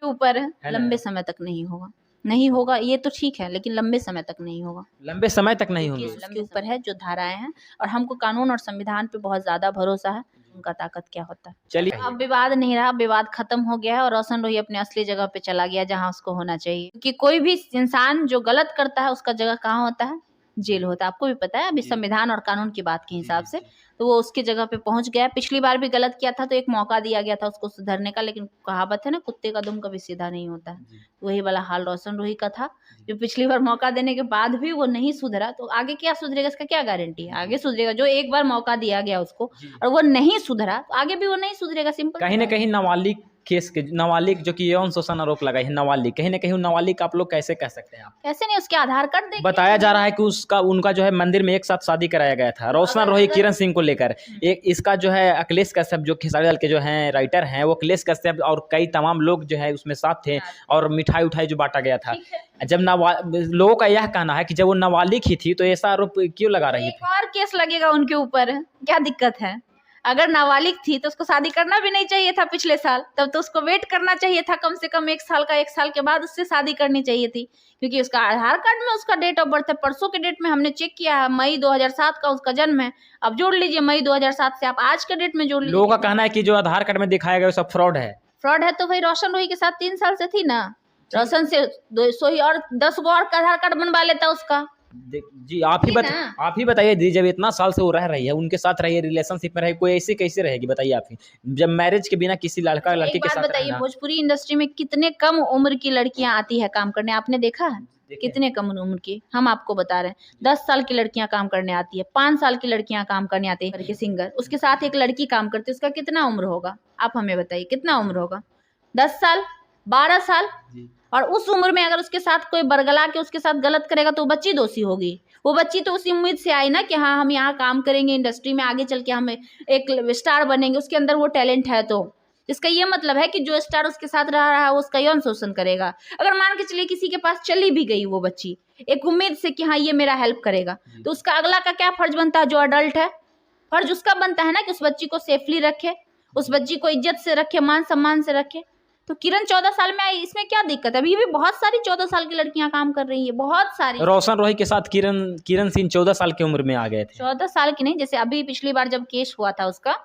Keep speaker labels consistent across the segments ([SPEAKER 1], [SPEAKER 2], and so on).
[SPEAKER 1] ऊपर है, लंबे समय तक नहीं होगा। नहीं होगा ये तो ठीक है, लेकिन लंबे समय तक नहीं होगा।
[SPEAKER 2] लंबे समय तक नहीं होंगे।
[SPEAKER 1] उसके ऊपर है जो धाराएं हैं, और हमको कानून और संविधान पे बहुत ज्यादा भरोसा है, उनका ताकत क्या होता है।
[SPEAKER 2] चलिए,
[SPEAKER 1] अब विवाद नहीं रहा, विवाद खत्म हो गया है और रोशन रोही अपने असली जगह पे चला गया जहाँ उसको होना चाहिए। क्योंकि कोई भी इंसान जो गलत करता है उसका जगह कहाँ होता है? जेल होता है। आपको भी पता है अभी संविधान और कानून की बात के हिसाब से, तो वो उसकी जगह पे पहुंच गया। पिछली बार भी गलत किया था तो एक मौका दिया गया था उसको सुधरने का, लेकिन कहावत है ना, कुत्ते का दुम कभी सीधा नहीं होता है। वही वाला हाल रोशन रोही का था, जो पिछली बार मौका देने के बाद भी वो नहीं सुधरा, तो आगे क्या सुधरेगा इसका क्या गारंटी है? आगे सुधरेगा। जो एक बार मौका दिया गया उसको और वो नहीं सुधरा, तो आगे भी वो नहीं सुधरेगा। सिंपल।
[SPEAKER 2] कहीं ना कहीं नाबालिग केस के, नाबालिग जो कि यौन शोषण आरोप लगाई है नाबालिग, कहीं ना कहीं नाबालिग आप लोग कैसे कह सकते हैं? आप
[SPEAKER 1] कैसे नहीं, उसके आधार कार्ड देखिए।
[SPEAKER 2] बताया जा रहा है कि उनका जो है मंदिर में एक साथ शादी कराया गया था, रोशन रोही किरण सिंह को लेकर। एक इसका जो है अखिलेश कश्यप, जो खेसारी लाल के जो हैं राइटर हैं, वो अखिलेश कश्यप और कई तमाम लोग जो है उसमें साथ थे, और मिठाई उठाई जो बांटा गया था। जब लोगों का यह कहना है कि जब वो नाबालिग ही थी तो ऐसा आरोप क्यों लगा रही थी?
[SPEAKER 1] एक और केस लगेगा उनके ऊपर, क्या दिक्कत है? अगर नाबालिग थी तो उसको शादी करना भी नहीं चाहिए था पिछले साल, तब तो उसको वेट करना चाहिए था कम से कम 1 साल का। 1 साल के बाद उससे शादी करनी चाहिए थी, क्योंकि उसका आधार कार्ड में उसका डेट ऑफ बर्थ है। परसों के डेट में हमने चेक किया है, मई 2007 का उसका जन्म है। अब जोड़ लीजिए मई 2007 से आप आज के डेट में जोड़ लीजिए।
[SPEAKER 2] लोगों का कहना है कि जो आधार कार्ड में दिखाया गया वो सब फ्रॉड है।
[SPEAKER 1] फ्रॉड है तो भाई रोशन रोही के साथ 3 साल से थी ना, रोशन से 200 और 10 गो और का आधार कार्ड बनवा लेता उसका।
[SPEAKER 2] जी आप ही बताइए दी, जब इतना साल से वो रह रही है, उनके साथ रही है, रिलेशनशिप में रही, कोई ऐसी कैसे रहेगी बताइए आप ही? जब मैरिज के बिना किसी लड़का लड़की के साथ
[SPEAKER 1] बताइए, भोजपुरी इंडस्ट्री में कितने कम उम्र की लड़कियां आती है काम करने, आपने देखा है? कितने कम उम्र की, हम आपको बता रहे हैं। 10 साल की लड़कियां काम करने आती है, 5 साल की लड़कियां काम करने आती है करके सिंगर, उसके साथ एक लड़की काम करती है, उसका कितना उम्र होगा? आप हमें बताइए कितना उम्र होगा? 10 साल, 12 साल। और उस उम्र में अगर उसके साथ कोई बरगला के उसके साथ गलत करेगा तो बच्ची दोषी होगी। वो बच्ची तो उसी उम्मीद से आई ना कि हाँ हम यहाँ काम करेंगे, इंडस्ट्री में आगे चल के हम एक स्टार बनेंगे, उसके अंदर वो टैलेंट है। तो इसका ये मतलब है कि जो स्टार उसके साथ रह रहा है वो उसका यौन शोषण करेगा। अगर मान के चलिए किसी के पास चली भी गई वो बच्ची एक उम्मीद से कि हाँ ये मेरा हेल्प करेगा, तो उसका अगला का क्या फर्ज बनता है? जो अडल्ट है, फर्ज उसका बनता है ना कि उस बच्ची को सेफली रखे, उस बच्ची को इज्जत से रखे, मान सम्मान से रखे। तो किरण 14 साल में आई, इसमें क्या दिक्कत है? अभी भी बहुत सारी 14 साल की लड़कियां काम कर रही है, बहुत सारी।
[SPEAKER 2] रोशन रोही के साथ किरण सिंह 14 साल की उम्र में आ गए थे।
[SPEAKER 1] 14 साल की नहीं, जैसे अभी पिछली बार जब केस हुआ था उसका,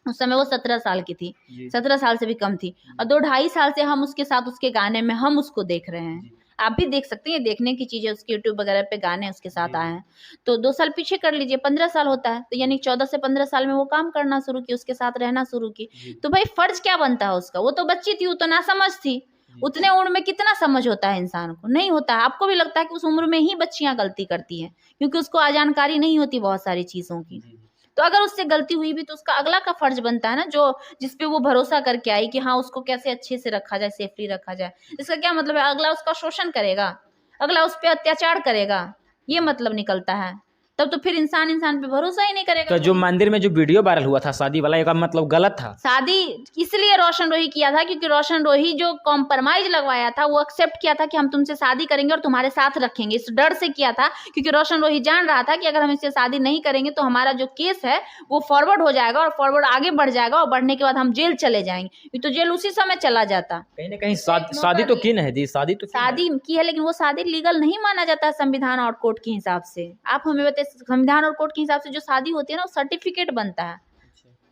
[SPEAKER 1] उस समय वो 17 साल की थी, 17 साल से भी कम थी। और 2-2.5 साल से हम उसके साथ उसके गाने में हम उसको देख रहे हैं। आप भी देख सकते हैं, देखने की चीजें, उसके यूट्यूब वगैरह पे गाने उसके साथ आए हैं। तो 2 साल पीछे कर लीजिए, 15 साल होता है, तो यानी 14 से 15 साल में वो काम करना शुरू की, उसके साथ रहना शुरू की। तो भाई फर्ज क्या बनता है उसका? वो तो बच्ची थी, वो तो नासमझ थी। उतने उम्र में कितना समझ होता है इंसान को? नहीं होता है। आपको भी लगता है कि उस उम्र में ही बच्चियां गलती करती हैं, क्योंकि उसको जानकारी नहीं होती बहुत सारी चीजों की। तो अगर उससे गलती हुई भी तो उसका अगला का फर्ज बनता है ना, जो जिसपे वो भरोसा करके आई कि हाँ उसको कैसे अच्छे से रखा जाए, सेफली रखा जाए। इसका क्या मतलब है? अगला उसका शोषण करेगा, अगला उस पर अत्याचार करेगा, ये मतलब निकलता है। तब तो फिर इंसान पे भरोसा ही नहीं करेगा।
[SPEAKER 2] तो जो मंदिर में जो वीडियो वायरल हुआ था शादी वाला, का मतलब गलत था?
[SPEAKER 1] शादी इसलिए रोशन रोही किया था क्योंकि रोशन रोही जो कॉम्प्रोमाइज लगवाया था, वो एक्सेप्ट किया था कि हम तुमसे शादी करेंगे और तुम्हारे साथ रखेंगे, इस डर से किया था। क्योंकि रोशन रोही जान रहा था कि अगर हम इससे शादी नहीं करेंगे तो हमारा जो केस है वो फॉरवर्ड हो जाएगा, और फॉरवर्ड आगे बढ़ जाएगा, और बढ़ने के बाद हम जेल चले जाएंगे। तो जेल उसी समय चला जाता।
[SPEAKER 2] कहीं ना कहीं शादी तो की नहीं दी, शादी
[SPEAKER 1] की है, लेकिन वो शादी लीगल नहीं माना जाता है संविधान और कोर्ट के हिसाब से। आप हमें बताइए, संविधान और कोर्ट के हिसाब से जो शादी होती है ना, वो सर्टिफिकेट बनता है।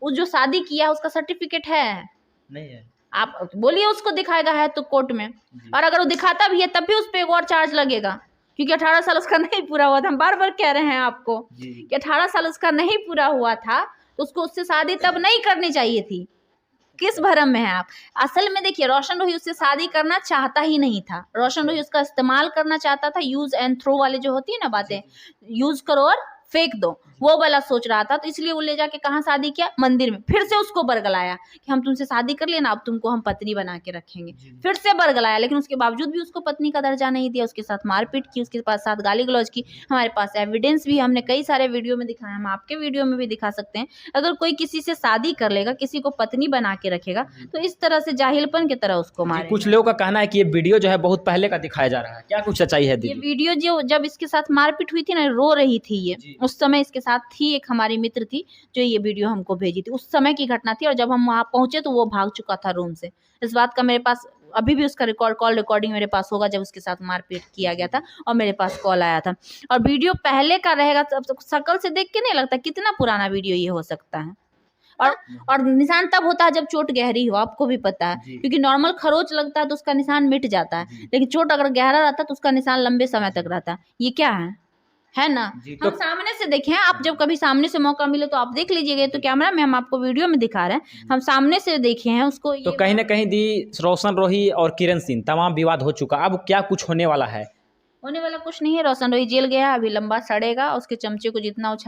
[SPEAKER 1] वो जो शादी किया उसका सर्टिफिकेट है
[SPEAKER 2] नहीं है?
[SPEAKER 1] आप बोलिए उसको दिखाएगा है तो कोर्ट में, और अगर वो दिखाता भी है तब भी उस पर एक और चार्ज लगेगा, क्योंकि 18 साल उसका नहीं पूरा हुआ था। हम बार बार कह रहे हैं आपको कि 18 साल उसका नहीं पूरा हुआ था, तो उसको उससे शादी तब नहीं करनी चाहिए थी। किस भरम में है आप? असल में देखिए, रोशन रोही उससे शादी करना चाहता ही नहीं था। रोशन रोही उसका इस्तेमाल करना चाहता था, यूज एंड थ्रो वाले जो होती है ना बातें, यूज करो और फेंक दो, वो वाला सोच रहा था। तो इसलिए वो ले जाके कहाँ शादी किया? मंदिर में। फिर से उसको बरगलाया कि हम तुमसे शादी कर लेना, अब तुमको हम पत्नी बना के रखेंगे। फिर से बरगलाया, लेकिन उसके बावजूद भी उसको पत्नी का दर्जा नहीं दिया, उसके साथ मारपीट की, उसके साथ गाली गलौज की। हमारे पास एविडेंस भी, हमने कई सारे वीडियो में दिखाया, हम आपके वीडियो में भी दिखा सकते हैं। अगर कोई किसी से शादी कर लेगा, किसी को पत्नी बना के रखेगा, तो इस तरह से जाहिलपन की तरह उसको मारे।
[SPEAKER 2] कुछ लोगों का कहना है कि ये वीडियो जो है बहुत पहले का दिखाया जा रहा है, क्या कुछ सच्चाई है?
[SPEAKER 1] ये वीडियो जो जब इसके साथ मारपीट हुई थी ना, रो रही थी ये, उस समय इसके साथ थी एक हमारी मित्र थी जो ये वीडियो हमको भेजी थी, उस समय की घटना थी। और जब हम वहां पहुंचे तो वो भाग चुका था रूम से। इस बात का मेरे पास अभी भी उसका कॉल रिकॉर्डिंग मेरे पास होगा जब उसके साथ मारपीट किया गया था और मेरे पास कॉल आया था। और वीडियो पहले का रहेगा, शक्ल से देख के नहीं लगता कितना पुराना वीडियो ये हो सकता है। और निशान तब होता है जब चोट गहरी हो, आपको भी पता है, क्योंकि नॉर्मल खरोच लगता है तो उसका निशान मिट जाता है, लेकिन चोट अगर गहरा रहता है तो उसका निशान लंबे समय तक रहता है। ये क्या है ना। हम सामने से देखे हैं, आप जब कभी सामने से मौका मिले तो आप देख लीजिएगा, तो कैमरा में हम आपको वीडियो में दिखा रहे हैं, हम सामने से देखे हैं उसको।
[SPEAKER 2] तो कहीं ना कहीं दी रोशन रोही और किरण सिंह तमाम विवाद हो चुका, अब क्या कुछ होने वाला है?
[SPEAKER 1] होने वाला कुछ नहीं है। रोशन रोही जेल गया, अभी लंबा सड़ेगा, उसके चमचे को जितना उछल